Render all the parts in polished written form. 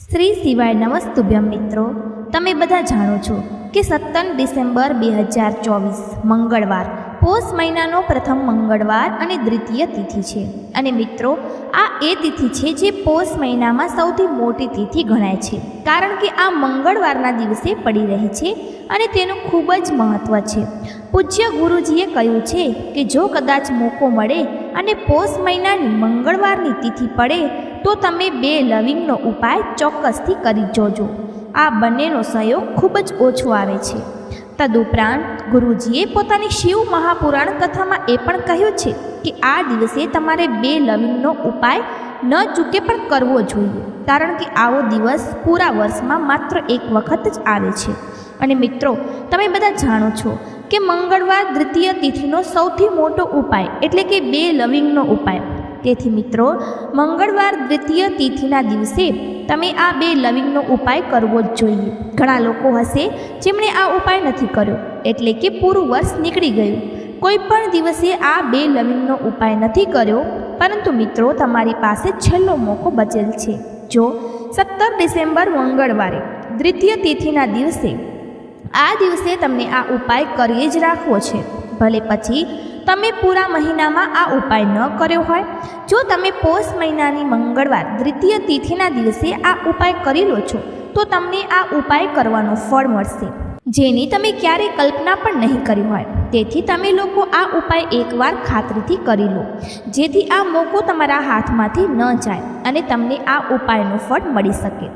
શ્રી શિવાય નમસ્તુભ્યમ મિત્રો, તમે બધા જાણો છો કે 17 ડિસેમ્બર 2024 મંગળવાર પોષ મહિનાનો પ્રથમ મંગળવાર અને દ્વિતીય તિથિ છે. અને મિત્રો, આ એ તિથિ છે જે પોષ મહિનામાં સૌથી મોટી તિથિ ગણાય છે, કારણ કે આ મંગળવારના દિવસે પડી રહી છે અને તેનું ખૂબ જ મહત્ત્વ છે. પૂજ્ય ગુરુજીએ કહ્યું છે કે જો કદાચ મોકો મળે અને પોષ મહિનાની મંગળવારની તિથિ પડે તો તમે 2 લવિંગનો ઉપાય ચોક્કસથી કરી જોજો. આ બંનેનો સહયોગ ખૂબ જ ઓછો આવે છે. તદુપરાંત ગુરુજીએ પોતાની શિવ મહાપુરાણ કથામાં એ પણ કહ્યું છે કે આ દિવસે તમારે 2 લવિંગનો ઉપાય ન ચૂકે પણ કરવો જોઈએ, કારણ કે આવો દિવસ પૂરા વર્ષમાં માત્ર એક વખત જ આવે છે. અને મિત્રો, તમે બધા જાણો છો કે મંગળવાર દ્વિતીય તિથિનો સૌથી મોટો ઉપાય એટલે કે 2 લવિંગનો ઉપાય. તેથી મિત્રો, મંગળવાર દ્વિતીય તિથિના દિવસે તમે આ 2 લવિંગનો ઉપાય કરવો જ જોઈએ. ઘણા લોકો હશે જેમણે આ ઉપાય નથી કર્યો, એટલે કે પૂરું વર્ષ નીકળી ગયું. કોઈ પણ દિવસે આ 2 લવિંગનો ઉપાય નથી કર્યો, પરંતુ મિત્રો, તમારી પાસે છેલ્લો મોકો બચેલ છે. જો 17 ડિસેમ્બર મંગળવારે દ્વિતીય તિથિના દિવસે આ દિવસે તમને આ ઉપાય કરી જ રાખવો છે, ભલે પછી તમે પૂરા મહિનામાં આ ઉપાય ન કર્યો હોય. જો તમે પોષ મહિનાની મંગળવાર દ્વિતીય તિથિના દિવસે આ ઉપાય કરી લો છો તો તમને આ ઉપાય કરવાનું ફળ મળશે, જેની તમે ક્યારેય કલ્પના પણ નહીં કરી હોય. તેથી તમે લોકો આ ઉપાય એકવાર ખાતરીથી કરી લો, જેથી આ મોકો તમારા હાથમાંથી ન જાય અને તમને આ ઉપાયનું ફળ મળી શકે.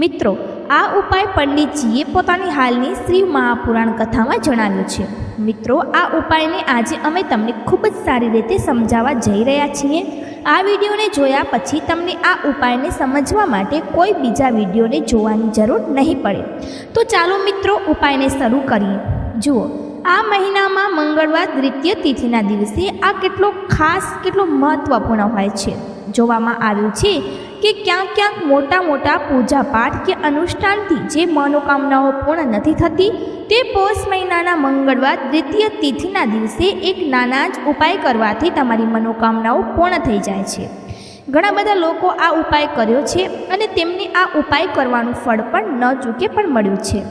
મિત્રો, આ ઉપાય પંડિતજીએ પોતાની હાલની શ્રી મહાપુરાણ કથામાં જણાવ્યું છે. મિત્રો, આ ઉપાયને આજે અમે તમને ખૂબ જ સારી રીતે સમજાવવા જઈ રહ્યા છીએ. આ વિડીયોને જોયા પછી તમને આ ઉપાયને સમજવા માટે કોઈ બીજા વિડીયોને જોવાની જરૂર નહીં પડે. તો ચાલો મિત્રો, ઉપાયને શરૂ કરીએ. જુઓ, આ મહિનામાં મંગળવાર દ્વિતીય તિથિના દિવસે આ કેટલો મહત્ત્વપૂર્ણ હોય છે. જોવામાં આવ્યું છે કે ક્યાંક મોટા પૂજા પાઠ કે અનુષ્ઠાનથી જે મનોકામનાઓ પૂર્ણ નથી થતી, તે પોષ મહિનાના મંગળવાર દ્વિતીય તિથિના દિવસે એક નાના જ ઉપાય કરવાથી તમારી મનોકામનાઓ પૂર્ણ થઈ જાય છે. ઘણા બધા લોકો આ ઉપાય કર્યો છે અને તેમને આ ઉપાય કરવાનું ફળ પણ ન ચૂકે પણ મળ્યું છે.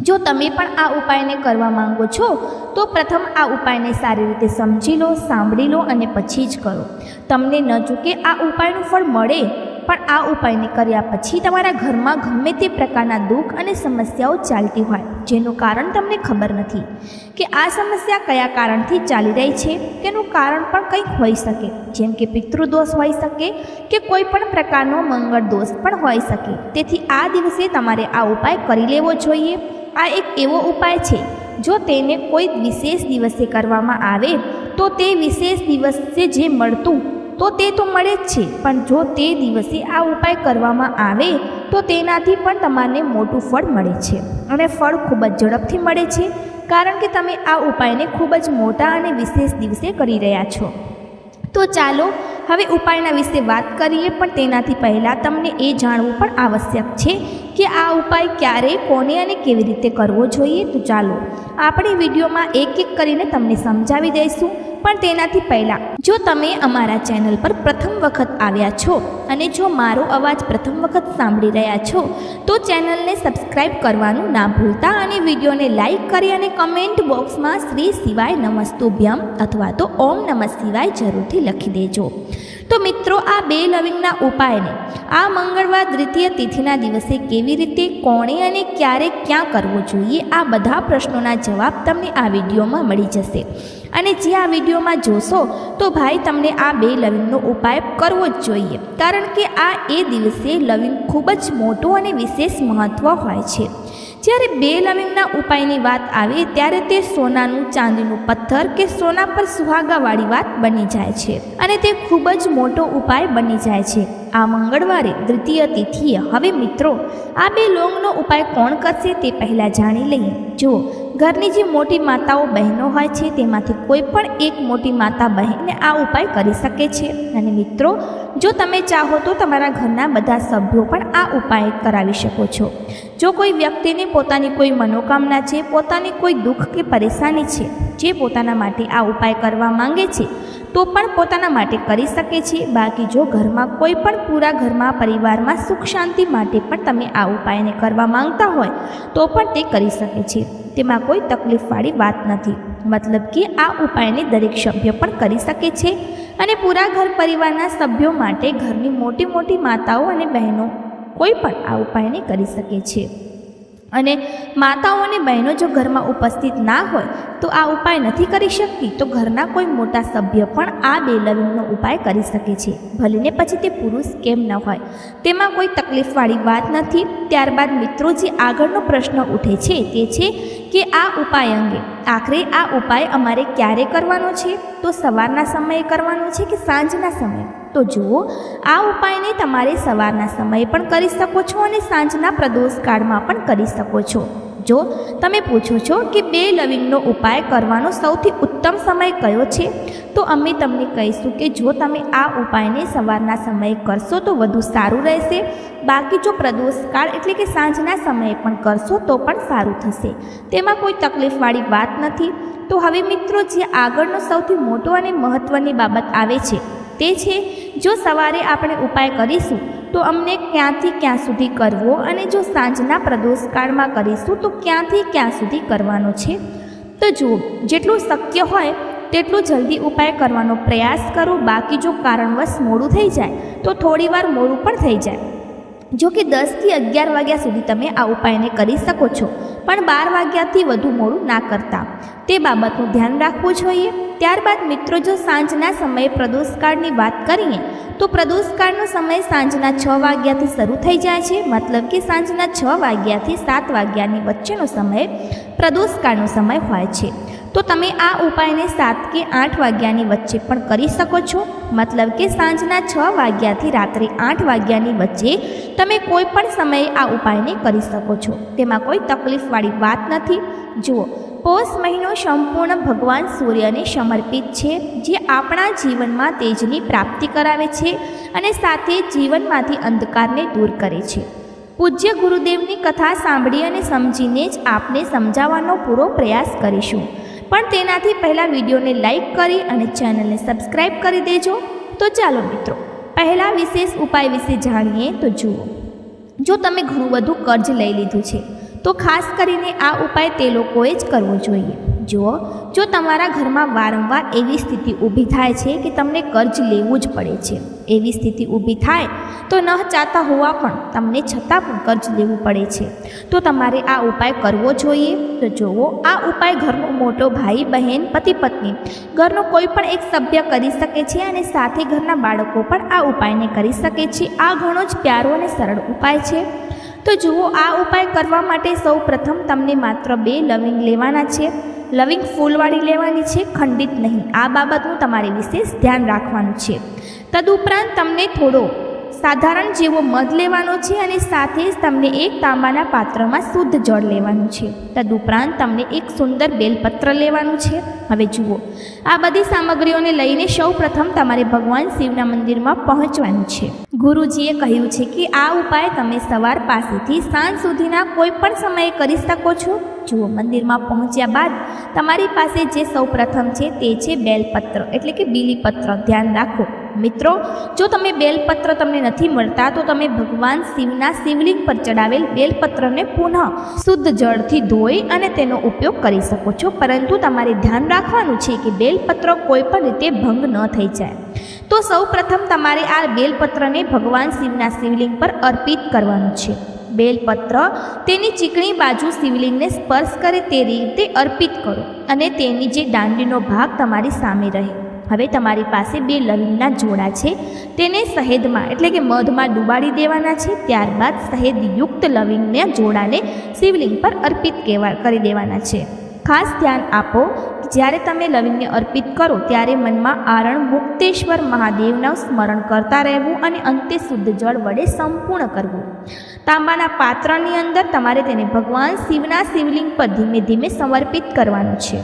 જો તમે પણ આ ઉપાયને કરવા માંગો છો તો પ્રથમ આ ઉપાયને સારી રીતે સમજી લો, સાંભળી લો અને પછી જ કરો. તમને ન ચૂકે આ ઉપાયનું ફળ મળે, પણ આ ઉપાયને કર્યા પછી તમારા ઘરમાં ગમે તે પ્રકારના દુઃખ અને સમસ્યાઓ ચાલતી હોય, જેનું કારણ તમને ખબર નથી કે આ સમસ્યા કયા કારણથી ચાલી રહી છે. તેનું કારણ પણ કંઈક હોઈ શકે, જેમ કે પિતૃદોષ હોઈ શકે કે કોઈ પણ પ્રકારનો મંગળ દોષ પણ હોઈ શકે. તેથી આ દિવસે તમારે આ ઉપાય કરી લેવો જોઈએ. આ એક એવો ઉપાય છે, જો તેને કોઈ વિશેષ દિવસે કરવામાં આવે તો તે વિશેષ દિવસે જે મળતું તો તે તો મળે જ છે, પણ જો તે દિવસે આ ઉપાય કરવામાં આવે તો તેનાથી પણ તમને મોટું ફળ મળે છે. અને ફળ ખૂબ જ ઝડપથી મળે છે, કારણ કે તમે આ ઉપાયને ખૂબ જ મોટા અને વિશેષ દિવસે કરી રહ્યા છો. તો ચાલો હવે ઉપાયના વિશે વાત કરીએ, પણ તેનાથી પહેલાં તમને એ જાણવું પણ આવશ્યક છે કે આ ઉપાય ક્યારે, કોને અને કેવી રીતે કરવો જોઈએ. તો ચાલો આપણે વિડીયોમાં એક કરીને તમને સમજાવી દઈશું. પણ તેનાથી પહેલાં, જો તમે અમારા ચેનલ પર પ્રથમ વખત આવ્યા છો અને જો મારો અવાજ પ્રથમ વખત સાંભળી રહ્યા છો તો ચેનલને સબસ્ક્રાઈબ કરવાનું ના ભૂલતા અને વિડીયોને લાઈક કરી અને કમેન્ટ બોક્સમાં શ્રી શિવાય નમસ્તુભ્યમ અથવા તો ઓમ નમઃ શિવાય જરૂરથી લખી દેજો. તો મિત્રો, આ 2 લવિંગના ઉપાયને આ મંગળવાર દ્વિતીય તિથિના દિવસે કેવી રીતે, કોણે અને ક્યારે, ક્યાં કરવો જોઈએ, આ બધા પ્રશ્નોના જવાબ તમને આ વિડીયોમાં મળી જશે. અને જે આ વિડીયોમાં જોશો તો ભાઈ તમને આ 2 લવિંગનો ઉપાય કરવો જ જોઈએ, કારણ કે આ એ દિવસે લવિંગ ખૂબ જ મોટું અને વિશેષ મહત્ત્વ હોય છે. જ્યારે 2 લવિંગના ઉપાયની વાત આવે ત્યારે તે સોનાનું, ચાંદીનું પથ્થર કે સોના પર સુહાગાવાળી વાત બની જાય છે અને તે ખૂબ જ મોટો ઉપાય બની જાય છે આ મંગળવારે દ્વિતીય તિથિએ. હવે મિત્રો, આ 2 લોંગનો ઉપાય કોણ કરશે તે પહેલાં જાણી લઈએ. જુઓ, ઘરની જે મોટી માતાઓ બહેનો હોય છે તેમાંથી કોઈ પણ એક મોટી માતા બહેનને આ ઉપાય કરી શકે છે. અને મિત્રો, જો તમે ચાહો તો તમારા ઘરના બધા સભ્યો પણ આ ઉપાય કરાવી શકો છો. જો કોઈ વ્યક્તિને પોતાની કોઈ મનોકામના છે, પોતાની કોઈ દુઃખ કે પરેશાની છે, જે પોતાના માટે આ ઉપાય કરવા માંગે છે તો પણ પોતાના માટે કરી શકે છે. બાકી જો ઘરમાં કોઈ પણ પૂરા ઘરમાં પરિવારમાં સુખ શાંતિ માટે પણ તમે આ ઉપાયને કરવા માંગતા હોય તો પણ તે કરી શકે છે. તેમાં કોઈ તકલીફવાળી વાત નથી. મતલબ કે આ ઉપાયને દરેક સભ્ય પણ કરી શકે છે અને પૂરા ઘર પરિવારના સભ્યો માટે ઘરની મોટી મોટી માતાઓ અને બહેનો કોઈ પણ આ ઉપાયને કરી શકે છે. અને માતાઓ અને બહેનો જો ઘરમાં ઉપસ્થિત ના હોય તો આ ઉપાય નથી કરી શકતી તો ઘરના કોઈ મોટા સભ્ય પણ આ 2 લવિંગનો ઉપાય કરી શકે છે, ભલેને પછી તે પુરુષ કેમ ન હોય. તેમાં કોઈ તકલીફવાળી વાત નથી. ત્યારબાદ મિત્રો જે આગળનો પ્રશ્ન ઉઠે છે તે છે કે આ ઉપાય અંગે આખરે આ ઉપાય અમારે ક્યારે કરવાનો છે? તો સવારના સમયે કરવાનો છે કે સાંજના સમયે? તો જુઓ, આ ઉપાયને તમારે સવારના સમયે પણ કરી શકો છો અને સાંજના પ્રદોષકાળમાં પણ કરી શકો છો. જો તમે પૂછો છો કે 2 લવિંગનો ઉપાય કરવાનો સૌથી ઉત્તમ સમય કયો છે, તો અમે તમને કહીશું કે જો તમે આ ઉપાયને સવારના સમયે કરશો તો વધુ સારું રહેશે. બાકી જો પ્રદોષકાળ એટલે કે સાંજના સમયે પણ કરશો તો પણ સારું થશે. તેમાં કોઈ તકલીફવાળી વાત નથી. તો હવે મિત્રો જે આગળનો સૌથી મોટો અને મહત્ત્વની બાબત આવે છે તે છે જો સવારે આપણે ઉપાય કરીશું તો અમને ક્યાંથી ક્યાં સુધી કરવો અને જો સાંજના પ્રદોષકાળમાં કરીશું તો ક્યાંથી ક્યાં સુધી કરવાનો છે. તો જુઓ, જેટલું શક્ય હોય તેટલું જલ્દી ઉપાય કરવાનો પ્રયાસ કરો. બાકી જો કારણવશ મોડું થઈ જાય તો થોડીવાર મોડું પણ થઈ જાય. જો કે 10 થી 11 વાગ્યા સુધી તમે આ ઉપાયને કરી શકો છો, પણ 12 વાગ્યાથી વધુ મોડું ના કરતા. તે બાબતનું ધ્યાન રાખવું જોઈએ. ત્યારબાદ મિત્રો જો સાંજના સમયે પ્રદોષકાળની વાત કરીએ તો પ્રદોષકાળનો સમય સાંજના 6 વાગ્યાથી શરૂ થઈ જાય છે. મતલબ કે સાંજના 6 વાગ્યાથી 7 વાગ્યાની વચ્ચેનો સમય પ્રદોષકાળનો સમય હોય છે. તો તમે આ ઉપાયને 7 કે 8 વાગ્યાની વચ્ચે પણ કરી શકો છો. મતલબ કે સાંજના 6 વાગ્યાથી રાત્રે 8 વાગ્યાની વચ્ચે તમે કોઈ પણ સમયે આ ઉપાયને કરી શકો છો. તેમાં કોઈ તકલીફવાળી વાત નથી. જુઓ, પોષ મહિનો સંપૂર્ણ ભગવાન સૂર્યને સમર્પિત છે, જે આપણા જીવનમાં તેજની પ્રાપ્તિ કરાવે છે અને સાથે જીવનમાંથી અંધકારને દૂર કરે છે. પૂજ્ય ગુરુદેવની કથા સાંભળી અને સમજીને જ આપને સમજાવવાનો પૂરો પ્રયાસ કરીશું. પણ તેનાથી પહેલાં વિડીયોને લાઈક કરી અને ચેનલને સબસ્ક્રાઈબ કરી દેજો. તો ચાલો મિત્રો, પહેલાં વિશેષ ઉપાય વિશે જાણીએ. તો જુઓ, જો તમે ઘણું બધું કર્જ લઈ લીધું છે તો ખાસ કરીને આ ઉપાય તે લોકોએ જ કરવો જોઈએ. જુઓ, જો તમારા ઘરમાં વારંવાર એવી સ્થિતિ ઊભી થાય છે કે તમને કર્જ લેવું જ પડે છે, એવી સ્થિતિ ઊભી થાય તો ન ચાહતા હોવા પણ તમને છતાં પણ કર્જ લેવું પડે છે, તો તમારે આ ઉપાય કરવો જોઈએ. તો જુઓ, આ ઉપાય ઘરનો મોટો ભાઈ, બહેન, પતિ પત્ની, ઘરનો કોઈ પણ એક સભ્ય કરી શકે છે અને સાથે ઘરના બાળકો પણ આ ઉપાયને કરી શકે છે. આ ઘણો જ પ્યારો અને સરળ ઉપાય છે. તો જુઓ, આ ઉપાય કરવા માટે સૌ પ્રથમ તમને માત્ર 2 લવિંગ લેવાના છે. લવિંગ ફૂલવાળી લેવાની છે, ખંડિત નહીં. આ બાબતનું તમારે વિશેષ ધ્યાન રાખવાનું છે. તદુપરાંત તમને થોડો સાધારણ જેવો મધ લેવાનો છે અને સાથે જ તમને 1 તાંબાના પાત્રમાં શુદ્ધ જળ લેવાનું છે. તદુપરાંત તમને 1 સુંદર બેલપત્ર લેવાનું છે. હવે જુઓ, આ બધી સામગ્રીઓને લઈને સૌ પ્રથમ તમારે ભગવાન શિવના મંદિરમાં પહોંચવાનું છે. ગુરુજીએ કહ્યું છે કે આ ઉપાય તમે સવાર પાસેથી સાંજ સુધીના કોઈ પણ સમયે કરી શકો છો. જુઓ, મંદિરમાં પહોંચ્યા બાદ તમારી પાસે જે સૌ પ્રથમ છે તે છે બેલપત્ર એટલે કે બીલીપત્ર. ધ્યાન રાખો મિત્રો, જો તમે બેલપત્ર તમને નથી મળતા તો તમે ભગવાન શિવના શિવલિંગ પર ચડાવેલ બેલપત્રને પુનઃ શુદ્ધ જળથી ધોઈ અને તેનો ઉપયોગ કરી શકો છો. પરંતુ તમારે ધ્યાન રાખવાનું છે કે બેલપત્ર કોઈ પણ રીતે ભંગ ન થઈ જાય. તો સૌ પ્રથમ તમારે આ બેલપત્રને ભગવાન શિવના શિવલિંગ પર અર્પિત કરવાનું છે. બેલપત્ર તેની ચીકણી બાજુ શિવલિંગને સ્પર્શ કરે તે રીતે અર્પિત કરો અને તેની જે દાંડીનો ભાગ તમારી સામે રહે. હવે તમારી પાસે 2 લવિંગના જોડા છે, તેને શહેદમાં એટલે કે મધમાં ડુબાડી દેવાના છે. ત્યારબાદ શહેદયુક્ત લવિંગના જોડાને શિવલિંગ પર અર્પિત કરી દેવાના છે. ખાસ ધ્યાન આપો, જ્યારે તમે લવિંગને અર્પિત કરો ત્યારે મનમાં આરણ મુક્તેશ્વર મહાદેવનું સ્મરણ કરતા રહેવું અને અંતે શુદ્ધ જળ વડે સંપૂર્ણ કરવું. તાંબાના પાત્રની અંદર તમારે તેને ભગવાન શિવના શિવલિંગ પર ધીમે ધીમે સમર્પિત કરવાનું છે.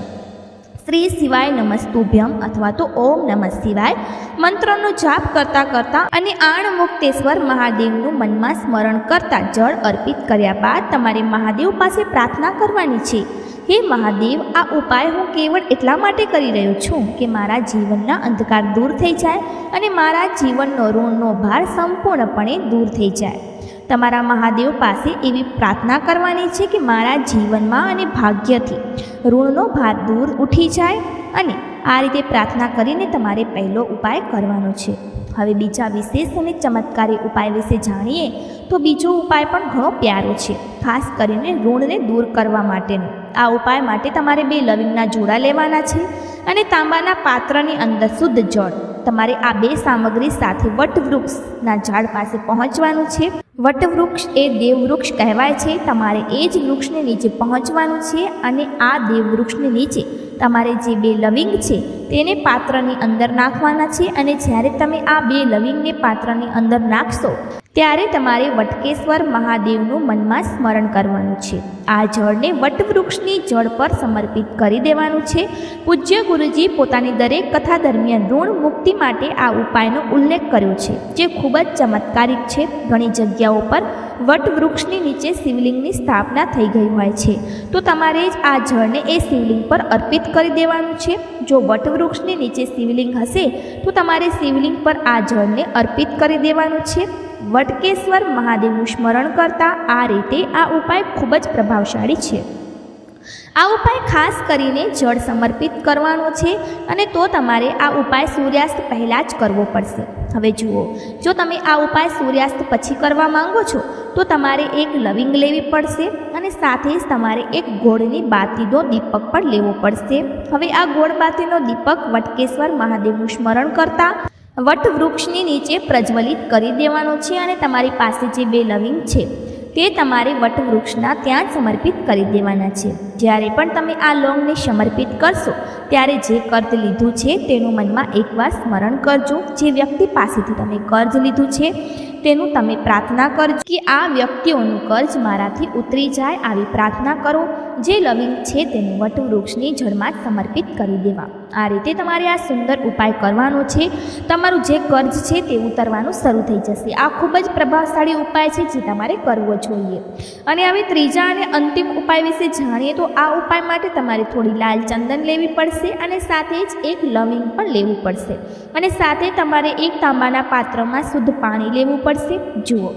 શ્રી શિવાય નમસ્તુભ્યમ અથવા તો ઓમ નમઃ શિવાય મંત્રનો જાપ કરતાં કરતાં અને આણ મુક્તેશ્વર મહાદેવનું મનમાં સ્મરણ કરતાં જળ અર્પિત કર્યા બાદ તમારે મહાદેવ પાસે પ્રાર્થના કરવાની છે, હે મહાદેવ, આ ઉપાય હું કેવળ એટલા માટે કરી રહ્યો છું કે મારા જીવનના અંધકાર દૂર થઈ જાય અને મારા જીવનનો ઋણનો ભાર સંપૂર્ણપણે દૂર થઈ જાય. તમારા મહાદેવ પાસે એવી પ્રાર્થના કરવાની છે કે મારા જીવનમાં અને ભાગ્યથી ઋણનો ભાર દૂર ઉઠી જાય. અને આ રીતે પ્રાર્થના કરીને તમારે પહેલો ઉપાય કરવાનો છે. હવે બીજા વિશેષ અને ચમત્કારી ઉપાય વિશે જાણીએ તો બીજો ઉપાય પણ ઘણો પ્યારો છે, ખાસ કરીને ઋણને દૂર કરવા માટેનો. આ ઉપાય માટે તમારે 2 લવિંગના જોડા લેવાના છે અને તાંબાના પાત્રની અંદર શુદ્ધ જળ. તમારે આ 2 સામગ્રી સાથે વટવૃક્ષના ઝાડ પાસે પહોંચવાનું છે. વટવૃક્ષ એ દેવવૃક્ષ કહેવાય છે. તમારે એ જ વૃક્ષને નીચે પહોંચવાનું છે અને આ દેવવૃક્ષને નીચે તમારે જે 2 લવિંગ છે તેને પાત્રની અંદર નાખવાના છે. અને જ્યારે તમે આ 2 લવિંગને પાત્રની અંદર નાખશો ત્યારે તમારે વટકેશ્વર મહાદેવનું મનમાં સ્મરણ કરવાનું છે. આ જળને વટવૃક્ષની જળ પર સમર્પિત કરી દેવાનું છે. પૂજ્ય ગુરુજી પોતાની દરેક કથા દરમિયાન ઋણ મુક્તિ માટે આ ઉપાયનો ઉલ્લેખ કર્યો છે, જે ખૂબ જ ચમત્કારિક છે. ઘણી જગ્યાઓ પર વટવૃક્ષની નીચે શિવલિંગની સ્થાપના થઈ ગઈ હોય છે, તો તમારે જ આ જળને એ શિવલિંગ પર અર્પિત કરી દેવાનું છે. જો વટવૃક્ષની નીચે શિવલિંગ હશે તો તમારે શિવલિંગ પર આ જળને અર્પિત કરી દેવાનું છે. વટકેશ્વર મહાદેવનું સ્મરણ કરતા આ રીતે આ ઉપાય ખૂબ જ પ્રભાવશાળી છે. આ ઉપાય ખાસ કરીને જળ સમર્પિત કરવાનો છે અને તો તમારે આ ઉપાય સૂર્યાસ્ત પહેલાં જ કરવો પડશે. હવે જુઓ, જો તમે આ ઉપાય સૂર્યાસ્ત પછી કરવા માંગો છો તો તમારે 1 લવિંગ લેવી પડશે અને સાથે જ તમારે 1 ગોળની બાતીનો દીપક પણ લેવો પડશે. હવે આ ગોળ બાતીનો દીપક વટકેશ્વર મહાદેવનું સ્મરણ કરતા વટવૃક્ષની નીચે પ્રજ્વલિત કરી દેવાનો છે અને તમારી પાસે જે 2 લવિંગ છે તે તમારે વટવૃક્ષના ત્યાં જ સમર્પિત કરી દેવાના છે. જ્યારે પણ તમે આ લોંગને સમર્પિત કરશો ત્યારે જે કર્જ લીધું છે તેનું મનમાં એકવાર સ્મરણ કરજો. જે વ્યક્તિ પાસેથી તમે કર્જ લીધું છે તેનું તમે પ્રાર્થના કરજો કે આ વ્યક્તિઓનું કર્જ મારાથી ઉતરી જાય. આવી પ્રાર્થના કરો. જે લવિંગ છે તેને વટવૃક્ષની જળમાં જ સમર્પિત કરી દેવા. આ રીતે તમારે આ સુંદર ઉપાય કરવાનો છે. તમારું જે કર્જ છે તે ઉતરવાનું શરૂ થઈ જશે. આ ખૂબ જ પ્રભાવશાળી ઉપાય છે જે તમારે કરવો જોઈએ. અને હવે ત્રીજા અને અંતિમ ઉપાય વિશે જાણીએ તો આ ઉપાય માટે તમારે થોડી લાલ ચંદન લેવી પડશે અને સાથે જ 1 લવિંગ પણ લેવું પડશે અને સાથે તમારે 1 તાંબાના પાત્રમાં શુદ્ધ પાણી લેવું પડશે. જુઓ,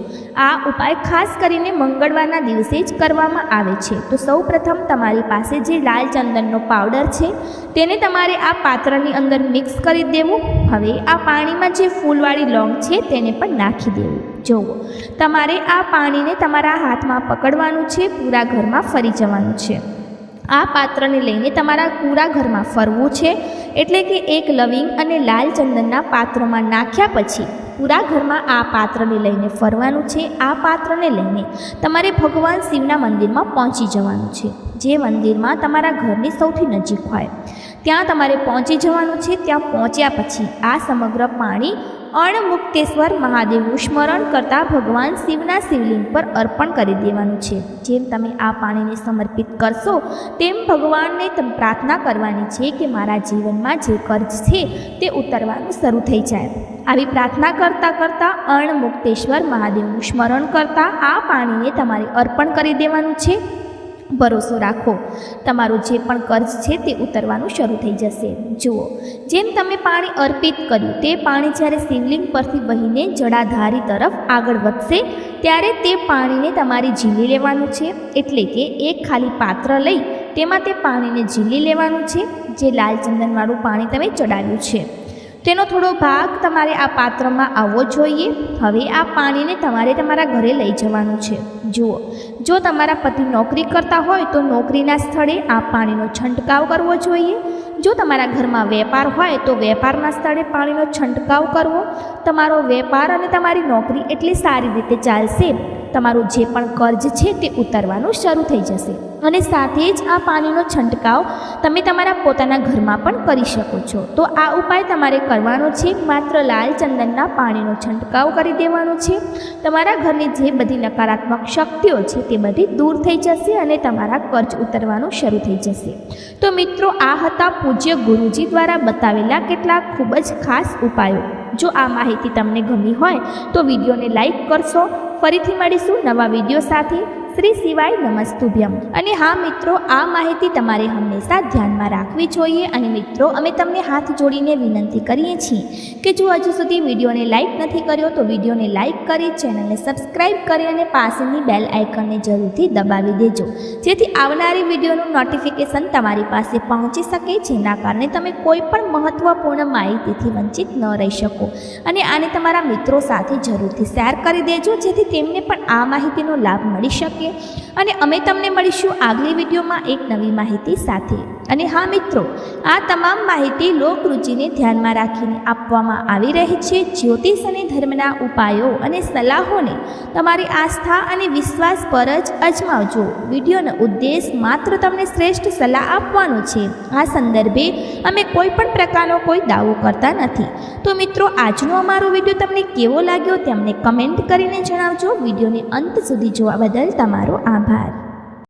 આ ઉપાય ખાસ કરીને મંગળવારના દિવસે જ કરવામાં આવે છે. તો સૌ પ્રથમ તમારી પાસે જે લાલ ચંદનનો પાવડર છે તેને તમારે આ પાત્રની અંદર મિક્સ કરી દેવું. હવે આ પાણીમાં જે ફૂલવાળી લોંગ છે તેને પણ નાખી દેવું. જુઓ, તમારે આ પાણીને તમારા હાથમાં પકડવાનું છે, પૂરા ઘરમાં ફરી જવાનું છે. આ પાત્રને લઈને તમારા પૂરા ઘરમાં ફરવું છે. એટલે કે 1 લવિંગ અને લાલ ચંદનના પાત્રમાં નાખ્યા પછી પૂરા ઘરમાં આ પાત્રને લઈને ફરવાનું છે. આ પાત્રને લઈને તમારે ભગવાન શિવના મંદિરમાં પહોંચી જવાનું છે. જે મંદિરમાં તમારા ઘરની સૌથી નજીક હોય ત્યાં તમારે પહોંચી જવાનું છે. ત્યાં પહોંચ્યા પછી આ સમગ્ર પાણી અણમુક્તેશ્વર મહાદેવનું સ્મરણ કરતાં ભગવાન શિવના શિવલિંગ પર અર્પણ કરી દેવાનું છે. જેમ તમે આ પાણીને સમર્પિત કરશો તેમ ભગવાનને પ્રાર્થના કરવાની છે કે મારા જીવનમાં જે કર્જ છે તે ઉતરવાનું શરૂ થઈ જાય. આવી પ્રાર્થના કરતાં કરતાં અણમુક્તેશ્વર મહાદેવનું સ્મરણ કરતાં આ પાણીને તમારે અર્પણ કરી દેવાનું છે. ભરોસો રાખો, તમારું જે પણ કર્જ છે તે ઉતરવાનું શરૂ થઈ જશે. જુઓ, જેમ તમે પાણી અર્પિત કર્યું તે પાણી જ્યારે શિવલિંગ પરથી વહીને જળાધારી તરફ આગળ વધશે ત્યારે તે પાણીને તમારે ઝીલી લેવાનું છે. એટલે કે 1 ખાલી પાત્ર લઈ તેમાં તે પાણીને ઝીલી લેવાનું છે. જે લાલ ચંદનવાળું પાણી તમે ચડાવ્યું છે તેનો થોડો ભાગ તમારે આ પાત્રમાં આવવો જોઈએ. હવે આ પાણીને તમારે તમારા ઘરે લઈ જવાનું છે. જુઓ, જો તમારા પતિ નોકરી કરતા હોય તો નોકરીના સ્થળે આ પાણીનો છંટકાવ કરવો જોઈએ. જો તમારા ઘરમાં વેપાર હોય તો વેપારના સ્થળે પાણીનો છંટકાવ કરવો. તમારો વેપાર અને તમારી નોકરી એટલી સારી રીતે ચાલશે, તમારું જે પણ કર્જ છે તે ઉતરવાનું શરૂ થઈ જશે. અને સાથે જ આ પાણીનો છંટકાવ તમે તમારા પોતાના ઘરમાં પણ કરી શકો છો. તો આ ઉપાય તમારે કરવાનો છે. માત્ર લાલ ચંદનના પાણીનો છંટકાવ કરી દેવાનો છે. તમારા ઘરની જે બધી નકારાત્મક શક્તિઓ છે તે બધી દૂર થઈ જશે અને તમારા કર્જ ઉતરવાનું શરૂ થઈ જશે. તો મિત્રો, આ હતા પૂજ્ય ગુરુજી દ્વારા બતાવેલા કેટલાક ખૂબ જ ખાસ ઉપાયો. જો આ માહિતી તમને ગમી હોય તો વિડીયોને લાઈક કરશો. ફરીથી મળીશું નવા વિડીયો સાથે. શ્રી શિવાય નમસ્તુભ્યમ. અને હા મિત્રો, આ માહિતી તમારે હંમેશા ધ્યાનમાં રાખવી જોઈએ. અને મિત્રો, અમે તમને હાથ જોડીને વિનંતી કરીએ છીએ કે જો હજુ સુધી વિડીયોને લાઇક નથી કર્યો તો વિડીયોને લાઇક કરી ચેનલને સબસ્ક્રાઇબ કરી અને પાસેની બેલ આઇકનને જરૂરથી દબાવી દેજો, જેથી આવનારી વિડીયોનું નોટિફિકેશન તમારી પાસે પહોંચી શકે, જેના કારણે તમે કોઈ પણ મહત્વપૂર્ણ માહિતીથી વંચિત ન રહી શકો. અને આને તમારા મિત્રો સાથે જરૂરથી શેર કરી દેજો, જેથી તેમને પણ આ માહિતીનો લાભ મળી શકે. અને અમે તમને મળીશું આગલી વિડીયોમાં એક નવી માહિતી સાથે. અને હા મિત્રો, આ તમામ માહિતી લોકરુચિને ધ્યાનમાં રાખીને આપવામાં આવી રહી છે. જ્યોતિષ અને ધર્મના ઉપાયો અને સલાહોને તમારી આસ્થા અને વિશ્વાસ પર જ અજમાવજો. વિડીયોનો ઉદ્દેશ માત્ર તમને શ્રેષ્ઠ સલાહ આપવાનો છે. આ સંદર્ભે અમે કોઈ પણ પ્રકારનો કોઈ દાવો કરતા નથી. તો મિત્રો, આજનો અમારો વિડીયો તમને કેવો લાગ્યો તે અમને કમેન્ટ કરીને જણાવજો. વિડીયોને અંત સુધી જોવા બદલ તમારો આભાર.